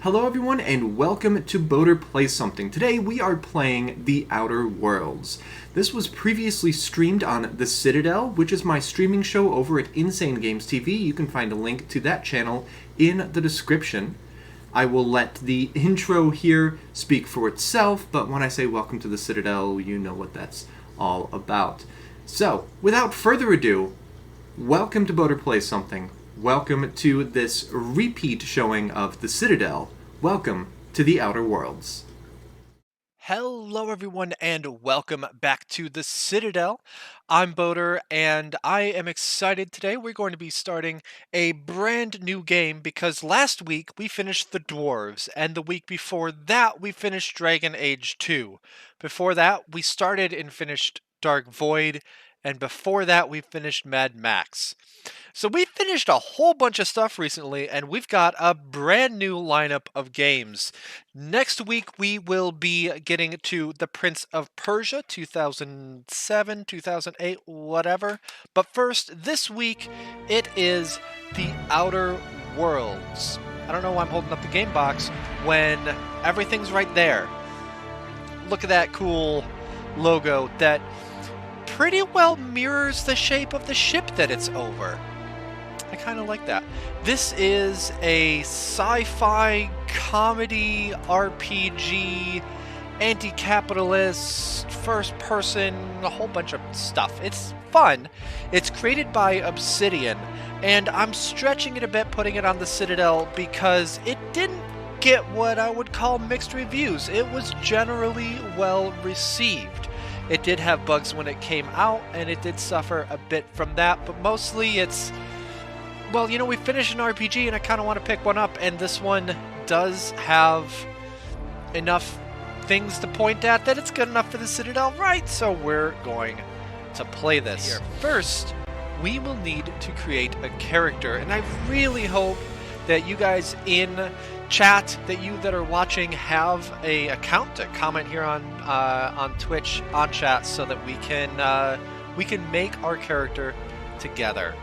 Hello everyone and welcome to Boater Plays Something. Today we are playing The Outer Worlds. This was previously streamed on The Citadel, which is my streaming show over at Insane Games TV. You can find a link to that channel in the description. I will let the intro here speak for itself, but when I say welcome to The Citadel, you know what that's all about. So, without further ado, welcome to Boater Plays Something. Welcome to this repeat showing of The Citadel. Welcome to The Outer Worlds. Hello everyone and welcome back to the Citadel. I'm Boater and I am excited today. We're going to be starting a brand new game because last week we finished the Dwarves and the week before that we finished Dragon Age 2. Before that we started and finished Dark Void, and before that we finished Mad Max. So we finished a whole bunch of stuff recently, and we've got a brand new lineup of games. Next week, we will be getting to The Prince of Persia, 2007, 2008, whatever. But first, this week, it is The Outer Worlds. I don't know why I'm holding up the game box when everything's right there. Look at that cool logo that pretty well mirrors the shape of the ship that it's over. I kind of like that. This is a sci-fi comedy RPG, anti-capitalist, first person, a whole bunch of stuff. It's fun. It's created by Obsidian, and I'm stretching it a bit putting it on the Citadel because it didn't get what I would call mixed reviews. It was generally well received. It did have bugs when it came out, and it did suffer a bit from that, but mostly it's, well, you know, we finished an RPG and I kind of want to pick one up, and this one does have enough things to point at that it's good enough for the Citadel, right? So we're going to play this. Here. First, we will need to create a character, and I really hope that you guys in chat, that you that are watching have a account to comment here on Twitch on chat so that we can make our character together.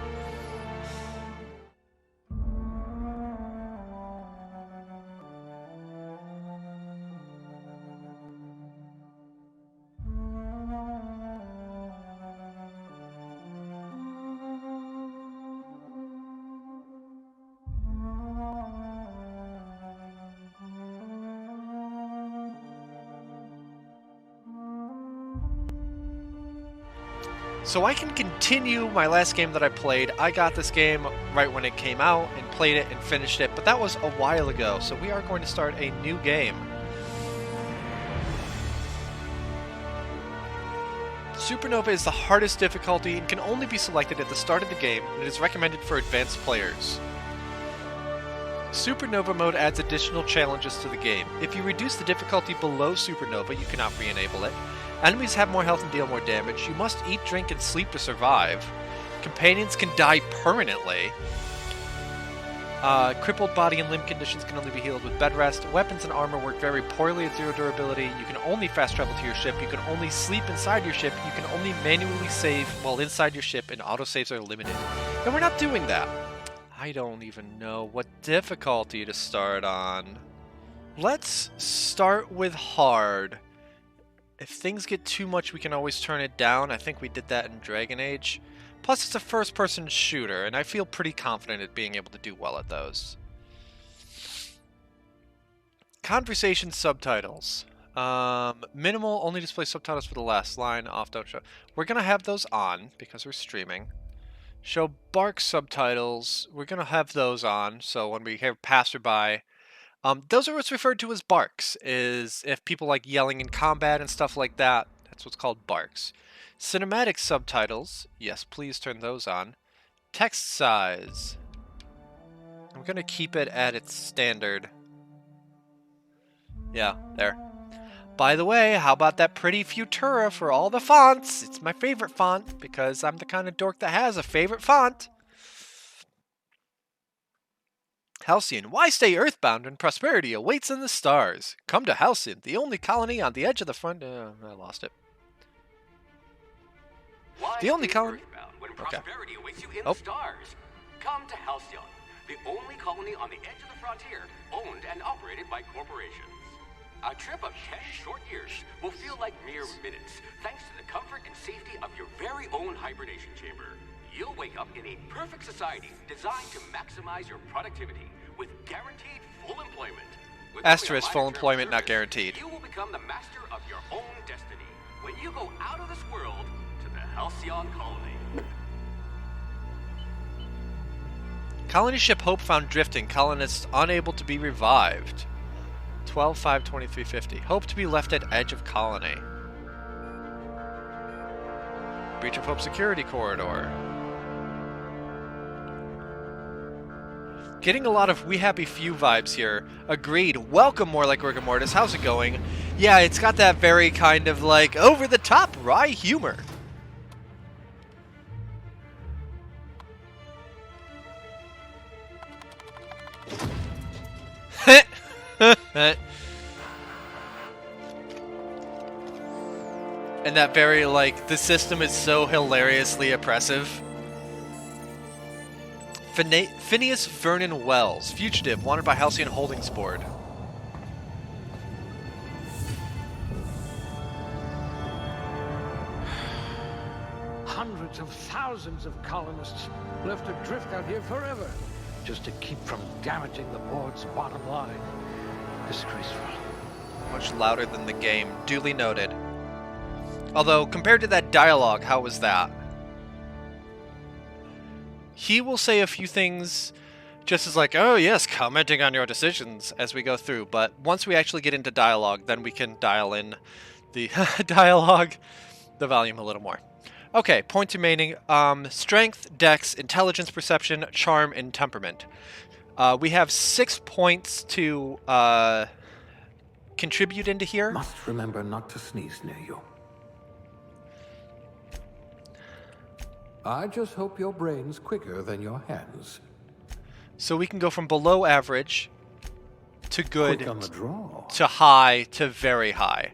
So I can continue my last game that I played. I got this game right when it came out and played it and finished it, but that was a while ago, so we are going to start a new game. Supernova is the hardest difficulty and can only be selected at the start of the game, and it is recommended for advanced players. Supernova Mode adds additional challenges to the game. If you reduce the difficulty below Supernova, you cannot re-enable it. Enemies have more health and deal more damage. You must eat, drink, and sleep to survive. Companions can die permanently. Crippled body and limb conditions can only be healed with bed rest. Weapons and armor work very poorly at 0 durability. You can only fast travel to your ship. You can only sleep inside your ship. You can only manually save while inside your ship, and autosaves are limited. And we're not doing that. I don't even know what difficulty to start on. Let's start with hard. If things get too much, we can always turn it down. I think we did that in Dragon Age. Plus, it's a first-person shooter, and I feel pretty confident at being able to do well at those. Conversation subtitles. Minimal, only display subtitles for the last line. Off, don't show. We're going to have those on, because we're streaming. Show bark subtitles. We're going to have those on, so when we hear passerby... those are what's referred to as barks, is if people like yelling in combat and stuff like that, that's what's called barks. Cinematic subtitles, yes, please turn those on. Text size. I'm going to keep it at its standard. Yeah, there. By the way, how about that pretty Futura for all the fonts? It's my favorite font, because I'm the kind of dork that has a favorite font. Halcyon, why stay earthbound when prosperity awaits in the stars? Come to Halcyon, the only colony on the edge of the front... I lost it. The only colony... When prosperity awaits you in the stars. Come to Halcyon, the only colony on the edge of the frontier, owned and operated by corporations. A trip of 10 short years will feel like mere minutes, thanks to the comfort and safety of your very own hibernation chamber. You'll wake up in a perfect society designed to maximize your productivity with guaranteed full employment. With Asterisk, only a full minor term of employment, not service, guaranteed. You will become the master of your own destiny when you go out of this world to the Halcyon colony. Colony ship Hope found drifting. Colonists unable to be revived. 12/5/2350. Hope to be left at edge of colony. Breach of Hope security corridor. Getting a lot of We Happy Few vibes here. Agreed. Welcome, more like Rigor Mortis. How's it going? Yeah, it's got that very kind of like over-the-top wry humor. And that very, like, the system is so hilariously oppressive. Phineas Vernon Wells, fugitive, wanted by Halcyon Holdings Board. Hundreds of thousands of colonists left adrift out here forever, just to keep from damaging the board's bottom line. Disgraceful. Much louder than the game. Duly noted. Although, compared to that dialogue, how was that? He will say a few things just as like, oh yes, commenting on your decisions as we go through, but once we actually get into dialogue, then we can dial in the dialogue, the volume a little more. Okay, points remaining. Strength, dex, intelligence, perception, charm, and temperament. We have 6 points to contribute into here. Must remember not to sneeze near you. I just hope your brain's quicker than your hands. So we can go from below average to good Quick on the draw. to high to very high.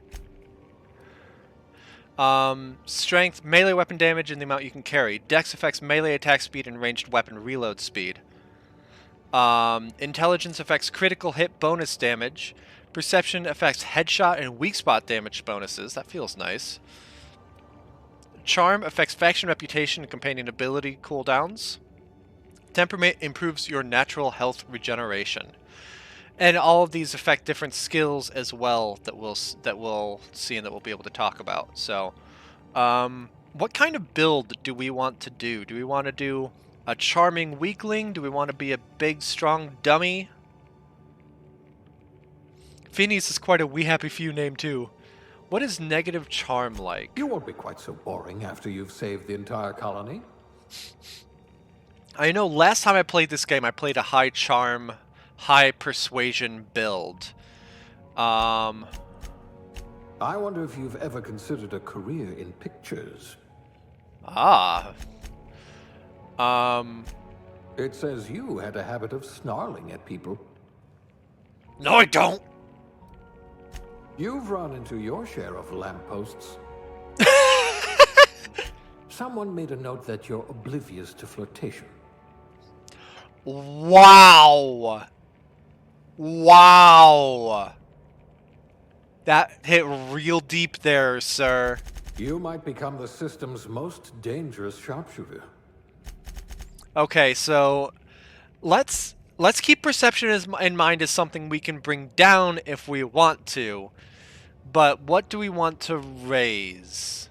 Strength, melee weapon damage, and the amount you can carry. Dex affects melee attack speed and ranged weapon reload speed. Intelligence affects critical hit bonus damage. Perception affects headshot and weak spot damage bonuses. That feels nice. Charm affects faction reputation and companion ability cooldowns. Temperament improves your natural health regeneration. And all of these affect different skills as well that we'll see and that we'll be able to talk about. So, what kind of build do we want to do? Do we want to do a charming weakling? Do we want to be a big, strong dummy? Phineas is quite a We Happy Few name too. What is negative charm like? You won't be quite so boring after you've saved the entire colony. I know last time I played this game, I played a high charm, high persuasion build. I wonder if you've ever considered a career in pictures. It says you had a habit of snarling at people. No, I don't. You've run into your share of lampposts. Someone made a note that you're oblivious to flirtation. Wow. Wow. That hit real deep there, sir. You might become the system's most dangerous sharpshooter. Okay, so let's keep perception in mind as something we can bring down if we want to. But what do we want to raise?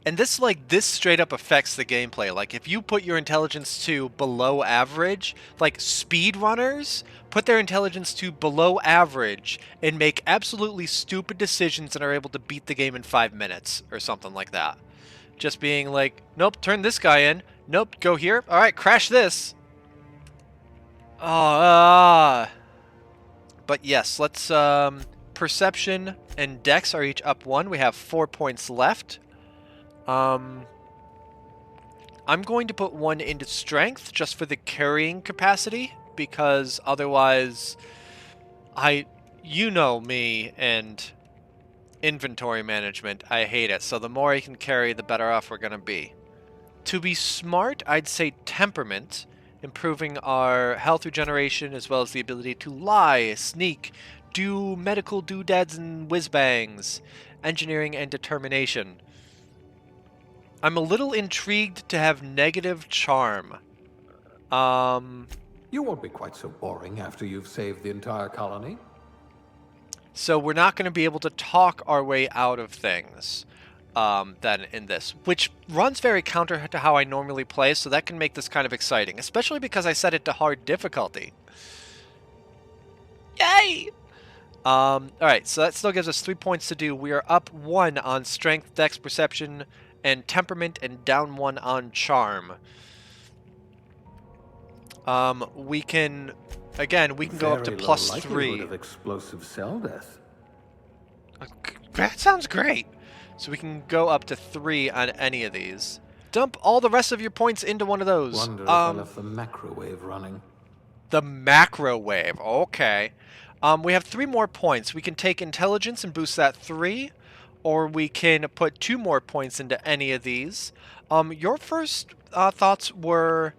And this straight up affects the gameplay. Like if you put your intelligence to below average, like speedrunners put their intelligence to below average and make absolutely stupid decisions and are able to beat the game in 5 minutes or something like that. Just being like, nope, turn this guy in. Nope, go here. All right, crash this. But yes, let's perception and dex are each up 1. We have 4 points left. I'm going to put 1 into strength just for the carrying capacity, because otherwise you know me and inventory management, I hate it. So the more I can carry, the better off we're going to be. To be smart, I'd say temperament, improving our health regeneration as well as the ability to lie, sneak, do medical doodads and whiz-bangs, engineering and determination. I'm a little intrigued to have negative charm. You won't be quite so boring after you've saved the entire colony. So we're not going to be able to talk our way out of things then in this, which runs very counter to how I normally play, so that can make this kind of exciting, especially because I set it to hard difficulty. Yay! Alright, so that still gives us 3 points to do. We are up 1 on strength, dex, perception, and temperament, and down 1 on charm. We can, again, we can go up to plus 3. Of explosive cell death. That sounds great. So we can go up to 3 on any of these. Dump all the rest of your points into one of those. Wonder if I left the macrowave running. The macrowave, okay. We have 3 more points. We can take intelligence and boost that 3, or we can put 2 more points into any of these. Your first thoughts were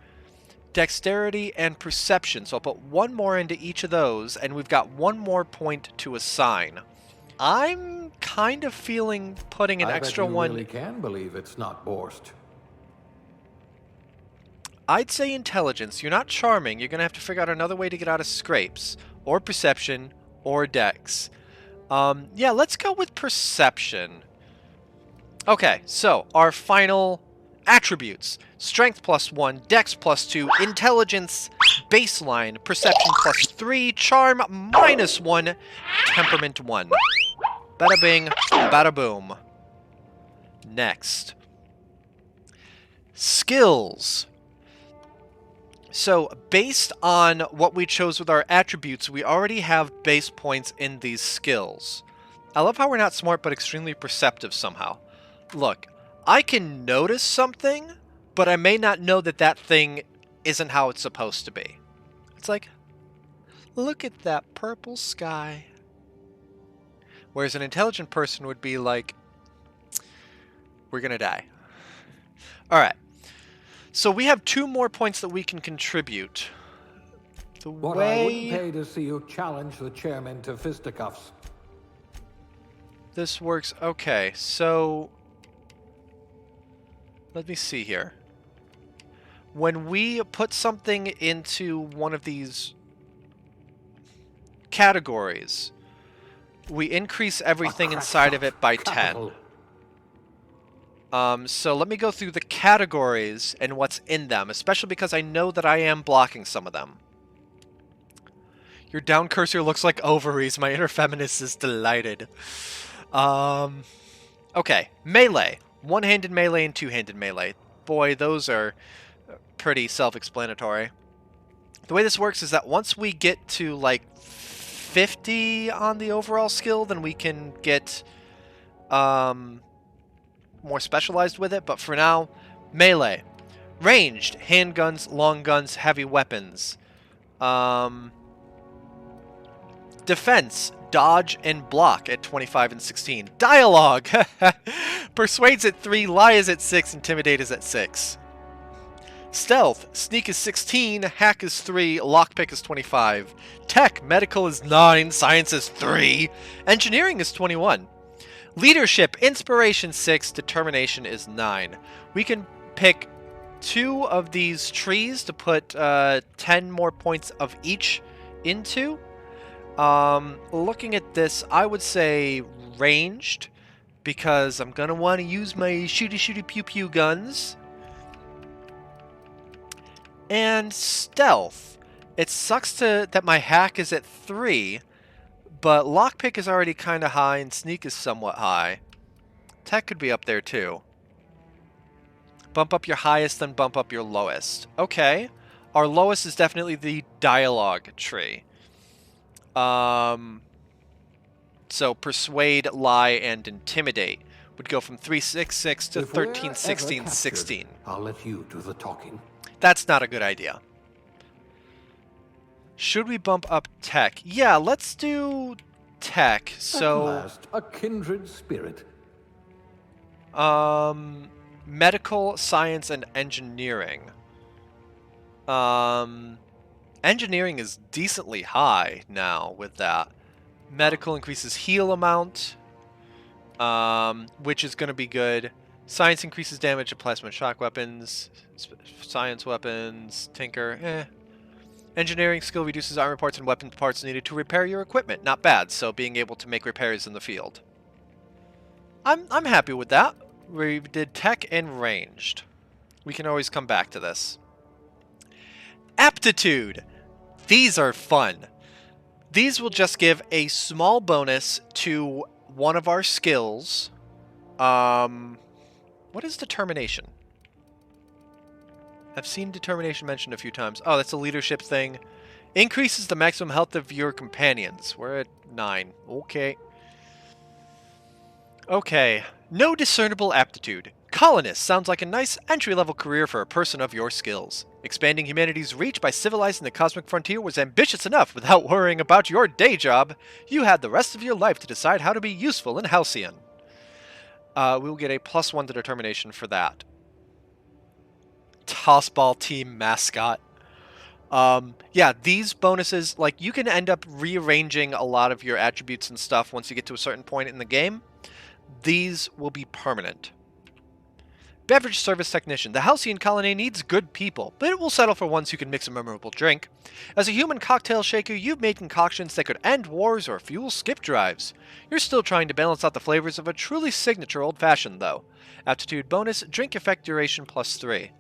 dexterity and perception, so I'll put 1 more into each of those, and we've got 1 more point to assign. I'm kind of feeling putting an extra one. I really can believe it's not Borst. I'd say intelligence. You're not charming. You're going to have to figure out another way to get out of scrapes, or perception, or dex. Yeah, let's go with perception. Okay, so our final attributes: strength +1, dex +2, intelligence baseline, perception +3, charm -1, temperament 1. Bada bing, bada boom. Next. Skills. So, based on what we chose with our attributes, we already have base points in these skills. I love how we're not smart, but extremely perceptive somehow. Look, I can notice something, but I may not know that that thing isn't how it's supposed to be. It's like, look at that purple sky. Whereas an intelligent person would be like, we're gonna die. Alright. So we have 2 more points that we can contribute. I wouldn't pay to see you challenge the chairman to fisticuffs. This works. Okay, so let me see here. When we put something into one of these categories, we increase everything inside of it by 10. So let me go through the categories and what's in them, especially because I know that I am blocking some of them. Your down cursor looks like ovaries. My inner feminist is delighted. Okay, melee. One-handed melee and two-handed melee. Boy, those are pretty self-explanatory. The way this works is that once we get to, like, 50 on the overall skill, then we can get more specialized with it, but for now, melee. Ranged, handguns, long guns, heavy weapons. Defense, dodge, and block at 25 and 16. Dialogue! Persuades at 3, lie is at 6, intimidate is at 6. Stealth, sneak is 16, hack is 3, lockpick is 25. Tech, medical is 9, science is 3, engineering is 21. Leadership, inspiration 6, determination is 9. We can pick 2 of these trees to put 10 more points of each into. Looking at this, I would say ranged, because I'm going to want to use my shooty pew pew guns. And stealth. It sucks that my hack is at 3, but lockpick is already kind of high and sneak is somewhat high. Tech could be up there too. Bump up your highest, then bump up your lowest. Okay. Our lowest is definitely the dialogue tree. So persuade, lie, and intimidate would go from 366 to 13, 16, 16. I'll let you do the talking. That's not a good idea. Should we bump up tech? Yeah, let's do tech. So at last, a kindred spirit. Medical, science, and engineering. Engineering is decently high now with that. Medical increases heal amount, which is going to be good. Science increases damage to plasma and shock weapons. Science weapons, tinker, Engineering skill reduces armor parts and weapon parts needed to repair your equipment. Not bad, so being able to make repairs in the field. I'm happy with that. We did tech and ranged. We can always come back to this. Aptitude. These are fun. These will just give a small bonus to one of our skills. What is determination? I've seen determination mentioned a few times. Oh, that's a leadership thing. Increases the maximum health of your companions. We're at 9. Okay. Okay. No discernible aptitude. Colonist sounds like a nice entry-level career for a person of your skills. Expanding humanity's reach by civilizing the cosmic frontier was ambitious enough without worrying about your day job. You had the rest of your life to decide how to be useful in Halcyon. We will get a +1 to determination for that. Tossball team mascot. Yeah, these bonuses, like, you can end up rearranging a lot of your attributes and stuff once you get to a certain point in the game. These will be permanent. Beverage service technician. The Halcyon colony needs good people, but it will settle for ones who can mix a memorable drink. As a human cocktail shaker, you've made concoctions that could end wars or fuel skip drives. You're still trying to balance out the flavors of a truly signature old-fashioned, though. Aptitude bonus, drink effect duration +3.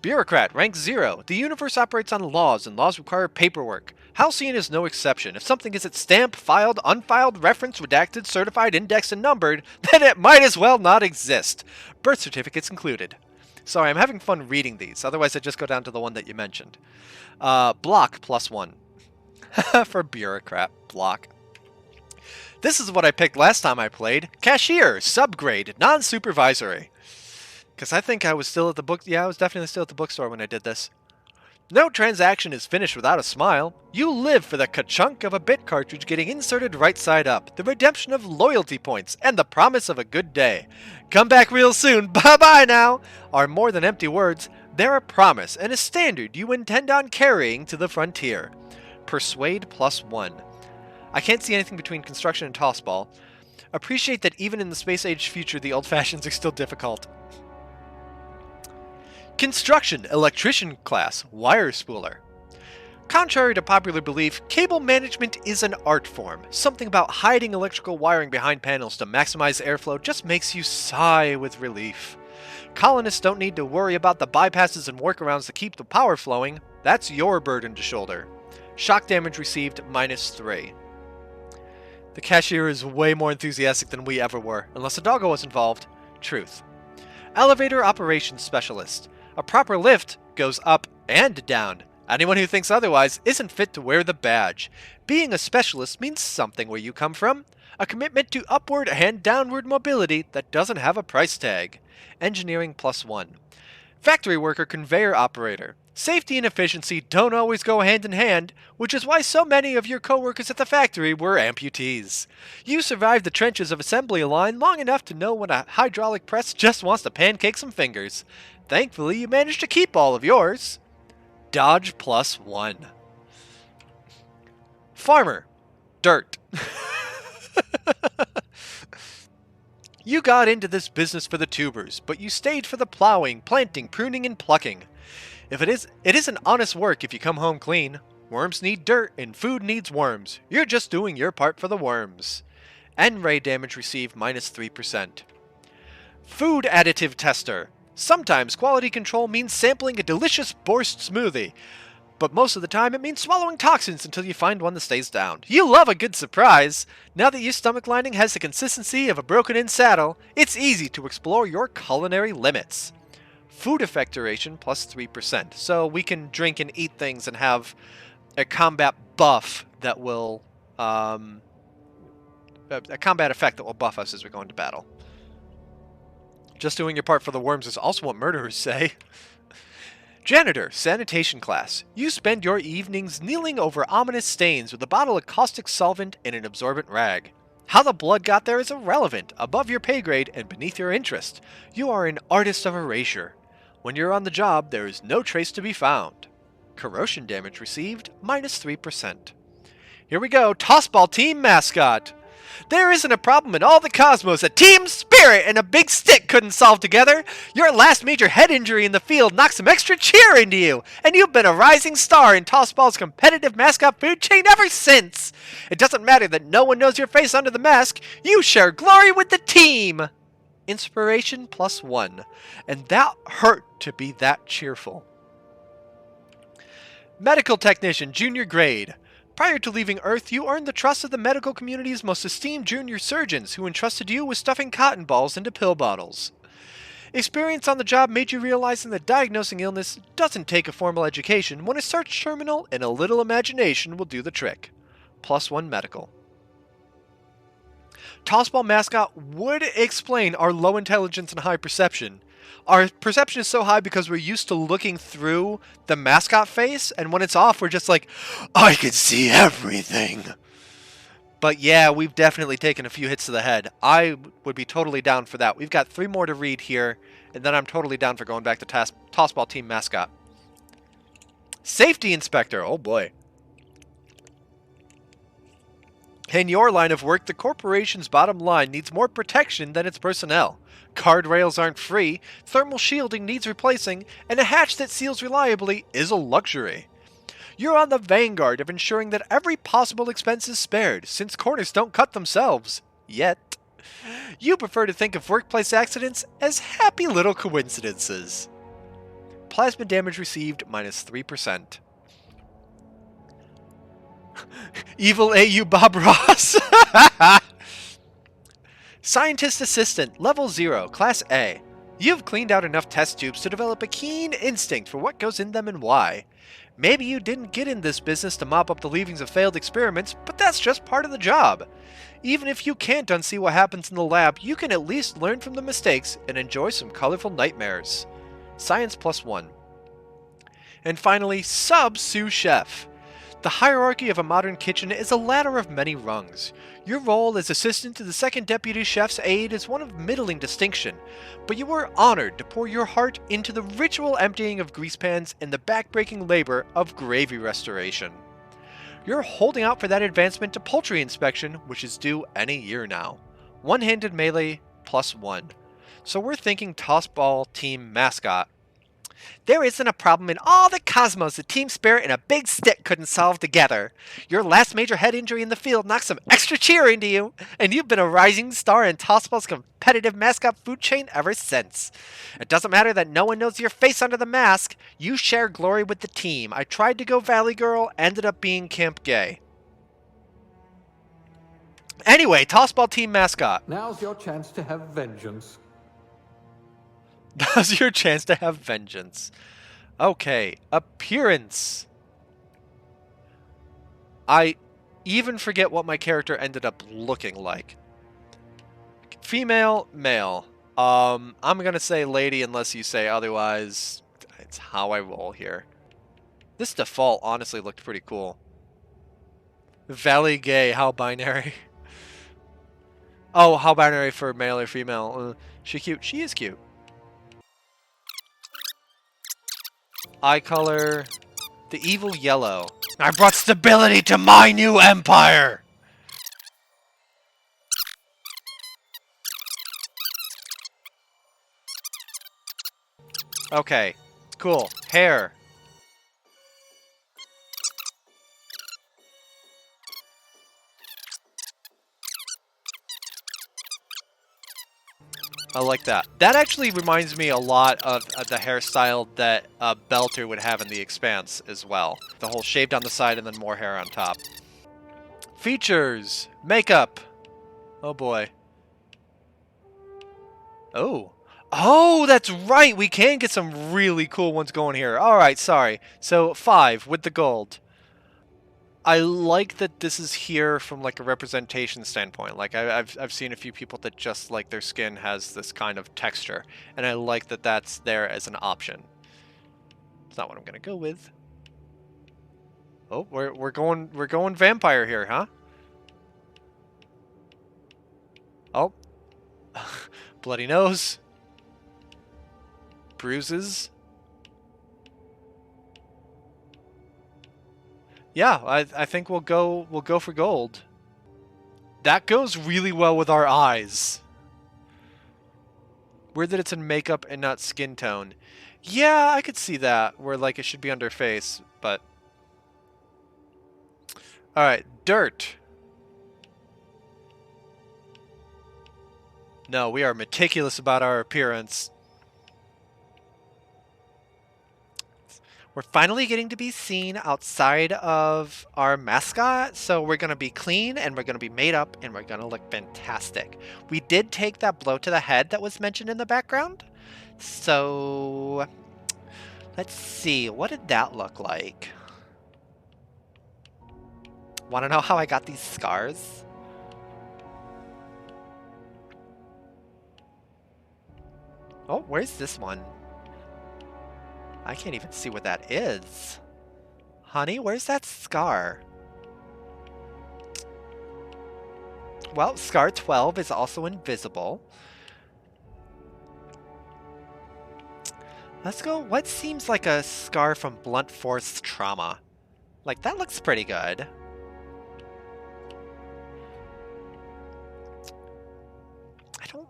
Bureaucrat, rank 0. The universe operates on laws, and laws require paperwork. Halcyon is no exception. If something isn't stamped, filed, unfiled, referenced, redacted, certified, indexed, and numbered, then it might as well not exist. Birth certificates included. Sorry, I'm having fun reading these. Otherwise, I just go down to the one that you mentioned. Block +1. For bureaucrat, block. This is what I picked last time I played. Cashier, subgrade, non-supervisory. Because I think I was still at the book. Yeah, I was definitely still at the bookstore when I did this. No transaction is finished without a smile. You live for the ka-chunk of a bit cartridge getting inserted right side up, the redemption of loyalty points, and the promise of a good day. Come back real soon. Bye-bye now. Are more than empty words. They're a promise and a standard you intend on carrying to the frontier. Persuade +1. I can't see anything between construction and tossball. Appreciate that even in the space-age future, the old-fashions are still difficult. Construction, electrician class, wire spooler. Contrary to popular belief, cable management is an art form. Something about hiding electrical wiring behind panels to maximize airflow just makes you sigh with relief. Colonists don't need to worry about the bypasses and workarounds to keep the power flowing. That's your burden to shoulder. Shock damage received -3. The cashier is way more enthusiastic than we ever were, unless a doggo was involved. Truth. Elevator operations specialist. A proper lift goes up and down. Anyone who thinks otherwise isn't fit to wear the badge. Being a specialist means something where you come from. A commitment to upward and downward mobility that doesn't have a price tag. Engineering +1. Factory worker conveyor operator. Safety and efficiency don't always go hand in hand, which is why so many of your coworkers at the factory were amputees. You survived the trenches of assembly line long enough to know when a hydraulic press just wants to pancake some fingers. Thankfully, you managed to keep all of yours. Dodge +1. Farmer. Dirt. You got into this business for the tubers, but you stayed for the plowing, planting, pruning, and plucking. It isn't honest work if you come home clean. Worms need dirt, and food needs worms. You're just doing your part for the worms. N-ray damage received -3%. Food additive tester. Sometimes quality control means sampling a delicious borscht smoothie, but most of the time it means swallowing toxins until you find one that stays down. You love a good surprise! Now that your stomach lining has the consistency of a broken-in saddle, it's easy to explore your culinary limits. Food effect duration +3%, so we can drink and eat things and have a combat buff that will, a combat effect that will buff us as we go into battle. Just doing your part for the worms is also what murderers say. Janitor, sanitation class. You spend your evenings kneeling over ominous stains with a bottle of caustic solvent and an absorbent rag. How the blood got there is irrelevant, above your pay grade and beneath your interest. You are an artist of erasure. When you're on the job, there is no trace to be found. Corrosion damage received, -3%. Here we go, Tossball Team Mascot. There isn't a problem in all the cosmos a team spirit and a big stick couldn't solve together. Your last major head injury in the field knocked some extra cheer into you, and you've been a rising star in Tossball's competitive mascot food chain ever since. It doesn't matter that no one knows your face under the mask, you share glory with the team. Inspiration +1, and that hurt to be that cheerful. Medical Technician, Junior Grade. Prior to leaving Earth, you earned the trust of the medical community's most esteemed junior surgeons, who entrusted you with stuffing cotton balls into pill bottles. Experience on the job made you realize that diagnosing illness doesn't take a formal education. When a search terminal and a little imagination will do the trick. +1 medical. Tossball mascot would explain our low intelligence and high perception. Our perception is so high because we're used to looking through the mascot face, and when it's off, we're just like, I can see everything. But yeah, we've definitely taken a few hits to the head. I would be totally down for that. We've got 3 more to read here, and then I'm totally down for going back to Tossball Team Mascot. Safety Inspector, oh boy. In your line of work, the corporation's bottom line needs more protection than its personnel. Guardrails aren't free, thermal shielding needs replacing, and a hatch that seals reliably is a luxury. You're on the vanguard of ensuring that every possible expense is spared, since corners don't cut themselves. Yet. You prefer to think of workplace accidents as happy little coincidences. Plasma damage received -3%. Evil AU Bob Ross. Scientist Assistant, Level 0, Class A. You've cleaned out enough test tubes to develop a keen instinct for what goes in them and why. Maybe you didn't get in this business to mop up the leavings of failed experiments, but that's just part of the job. Even if you can't unsee what happens in the lab, you can at least learn from the mistakes and enjoy some colorful nightmares. Science +1. And finally, Sous Chef. The hierarchy of a modern kitchen is a ladder of many rungs. Your role as assistant to the second deputy chef's aide is one of middling distinction, but you were honored to pour your heart into the ritual emptying of grease pans and the back-breaking labor of gravy restoration. You're holding out for that advancement to poultry inspection, which is due any year now. One-handed melee +1. So we're thinking Tossball Team Mascot. There isn't a problem in all the cosmos a team spirit and a big stick couldn't solve together. Your last major head injury in the field knocked some extra cheer into you, and you've been a rising star in Tossball's competitive mascot food chain ever since. It doesn't matter that no one knows your face under the mask, you share glory with the team. I tried to go Valley Girl, ended up being Camp Gay. Anyway, Tossball Team Mascot. Now's your chance to have vengeance. Now's your chance to have vengeance. Okay, appearance. I even forget what my character ended up looking like. Female, male. I'm gonna say lady unless you say otherwise. It's how I roll here. This default honestly looked pretty cool. Valley gay, how binary? Oh, how binary for male or female? She cute? She is cute. Eye color, the evil yellow. I brought stability to my new empire! Okay, cool. Hair. I like that. That actually reminds me a lot of the hairstyle that Belter would have in The Expanse as well. The whole shaved on the side and then more hair on top. Features. Makeup. Oh boy. Oh. Oh, that's right! We can get some really cool ones going here. Alright, sorry. So, 5 with the gold. I like that this is here from like a representation standpoint. Like I've seen a few people that just like their skin has this kind of texture, and I like that that's there as an option. It's not what I'm gonna go with. Oh, we're going vampire here, huh? Oh, bloody nose, bruises. Yeah, I think we'll go for gold. That goes really well with our eyes. Weird that it's in makeup and not skin tone. Yeah, I could see that, where like it should be under face, but... Alright, dirt. No, we are meticulous about our appearance. We're finally getting to be seen outside of our mascot, so we're going to be clean, and we're going to be made up, and we're going to look fantastic. We did take that blow to the head that was mentioned in the background, so let's see, what did that look like? Want to know how I got these scars? Oh, where's this one? I can't even see what that is. Honey, where's that scar? Well, scar 12 is also invisible. Let's go, what seems like a scar from blunt force trauma? Like, that looks pretty good.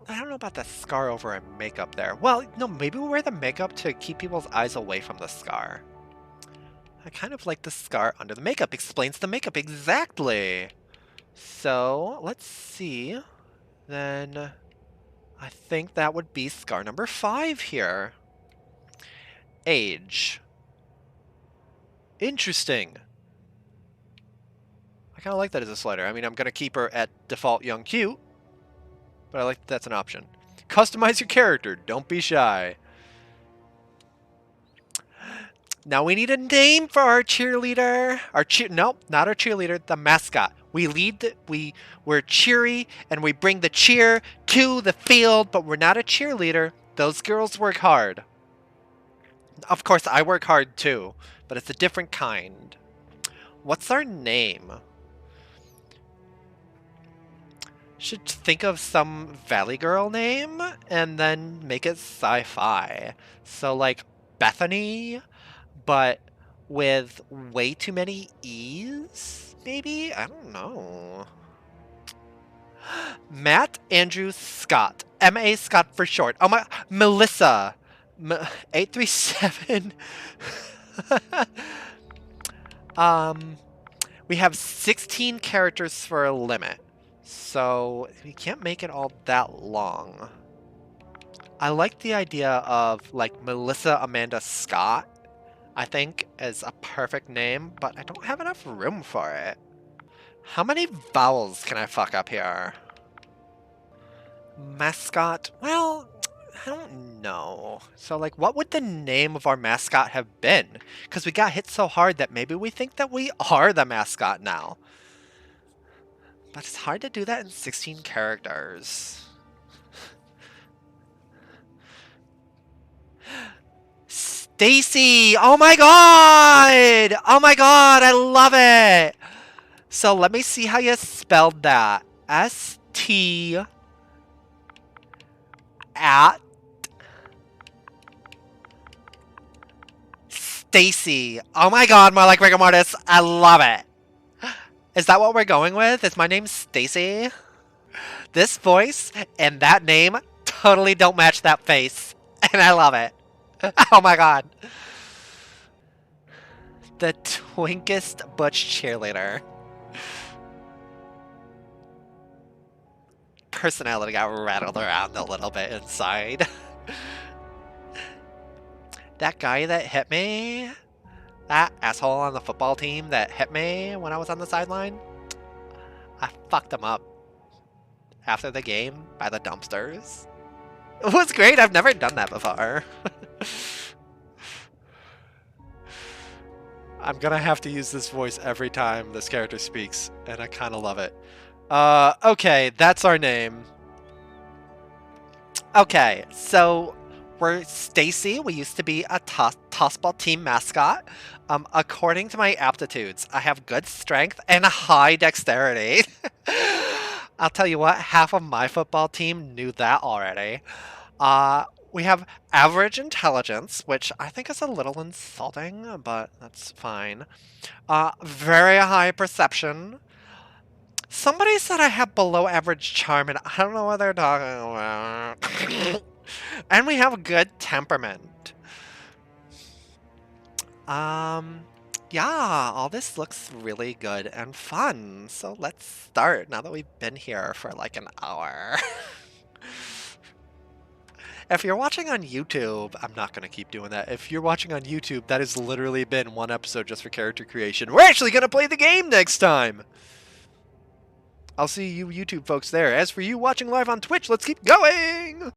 I don't know about the scar over in makeup there. Well, no, maybe we wear the makeup to keep people's eyes away from the scar. I kind of like the scar under the makeup. Explains the makeup exactly. So, let's see. Then, I think that would be scar number 5 here. Age. Interesting. I kind of like that as a slider. I mean, I'm going to keep her at default young cute. But I like that that's an option. Customize your character. Don't be shy. Now we need a name for our cheerleader. Nope, not our cheerleader. The mascot. We're cheery and we bring the cheer to the field, but we're not a cheerleader. Those girls work hard. Of course, I work hard too, but it's a different kind. What's our name? Should think of some Valley Girl name and then make it sci-fi. So like Bethany, but with way too many E's, maybe? I don't know. Matt Andrew Scott. M.A. Scott for short. Oh my, Melissa. 837. We have 16 characters for a limit. So, we can't make it all that long. I like the idea of, like, Melissa Amanda Scott, I think, is a perfect name, but I don't have enough room for it. How many vowels can I fuck up here? Mascot? Well, I don't know. So, like, what would the name of our mascot have been? Because we got hit so hard that maybe we think that we are the mascot now. But it's hard to do that in 16 characters. Stacy! Oh my god! Oh my god, I love it! So let me see how you spelled that. S-T at Stacy. Oh my god, more like rigor mortis. I love it. Is that what we're going with? Is my name Stacy? This voice and that name totally don't match that face. And I love it. Oh my god. The twinkest butch cheerleader. Personality got rattled around a little bit inside. That guy that hit me? That asshole on the football team that hit me when I was on the sideline? I fucked him up after the game by the dumpsters. It was great. I've never done that before. I'm gonna have to use this voice every time this character speaks, and I kind of love it. Okay, that's our name. Okay, so we're Stacy. We used to be a tossball team mascot. According to my aptitudes, I have good strength and a high dexterity. I'll tell you what, half of my football team knew that already. We have average intelligence, which I think is a little insulting, but that's fine. Very high perception. Somebody said I have below average charm, and I don't know what they're talking about. And we have good temperament. Yeah, all this looks really good and fun. So let's start now that we've been here for like an hour. If you're watching on YouTube, I'm not going to keep doing that. If you're watching on YouTube, that has literally been one episode just for character creation. We're actually going to play the game next time! I'll see you YouTube folks there. As for you watching live on Twitch, let's keep going!